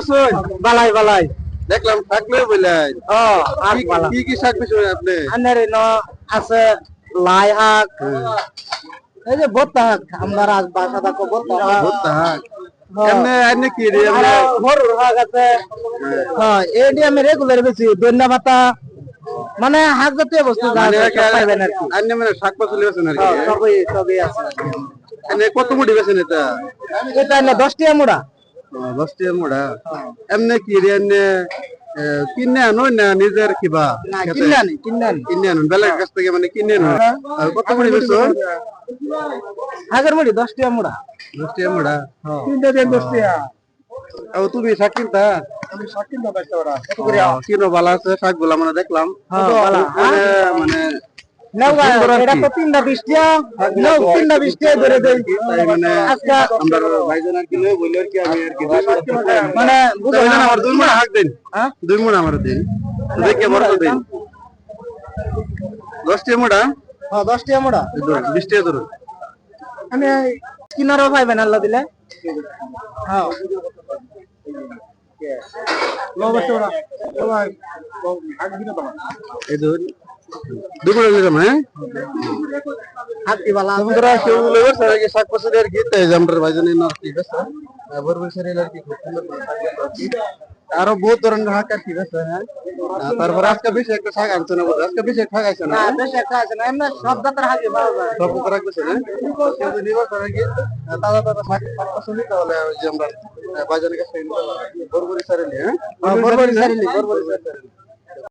আছেন? বালাই বালাই দেখলাম থাকলে বললেন ও আর বালা কি কি শাক বেশি আপনি? আনের আছে লাই শাক এই যে ভর্তা শাক আমরা আজ বাসা থাকো ভর্তা শাক ভর্তা শাক এমনি এমনি কি রে আর হরুর শাক আছে হ্যাঁ এটি আমি রেগুলার বেশি ধনিয়া পাতা মানে শাক জাতীয় বস্তু যা আছে সব পাইবেন আর কি এমনি মানে শাক পাচলি বেছেন আর কি সবই সবই আছে এমনি কত মুড়ি বেছেন এটা? এটা না 10 টাকা মোড়া 10 টাকা মোড়া এমনি কি রে এমনি কিনে আনো না নিজের কিবা না কিনে আনি বেলার কাছ থেকে মানে কিনে আনো আর কত মুড়ি বেছেন? হাজার মুড়ি 10 টাকা মোড়া 10 টাকা মোড়া কিনতে দেন 10 টাকা ও তুমি শাক কিনতা? আমি শাক কিনতে পারছি ওরা কত করে কিনো ভালো আছে শাকগুলা মানে দেখলাম মানে নাওগা এটা তো 320 টাকা নাও 320 টাকা ধরে দেই তাই মানে আজকে আমরা ভাইজান আর কি লই বলি আর কি আমি আর কি মানে বুঝো না আমার 2 মুড়া হাক দেন হ্যাঁ 2 মুড়া আমার দেন দেখে বড় দেন 10 টাকা মোড়া হ্যাঁ 10 টাকা মোড়া 20 টাকা ধরুন আমি কিনারও পাইবেন আল্লাহ দিলে হ্যাঁ এই ধরুন দুপুরে নিলাম হ্যাঁ হাতি বালা তোমরা কেউ লেবার স্যার কি শাক পাচলি আর কি তাই আমরা ভাইজানের না ঠিক আছে বরবর শরীর আর কি খুব সুন্দর করে শাক আর কি আরো বহুত ধরনের শাক আর কি আছে হ্যাঁ তারপর আজকে বেশি একটা শাক আনছো না আজকে বেশি শাক আছে না বেশ একটা আছে না এমনি সব জাতের হাতি বাবা সব প্রকার রাখতেছে না কিন্তু নিবার স্যার কি তাজা তাজা শাক পাচলি তাহলে ওই যে আমরা ভাইজানের কাছে বরবরি শরীর হ্যাঁ বরবরি শরীর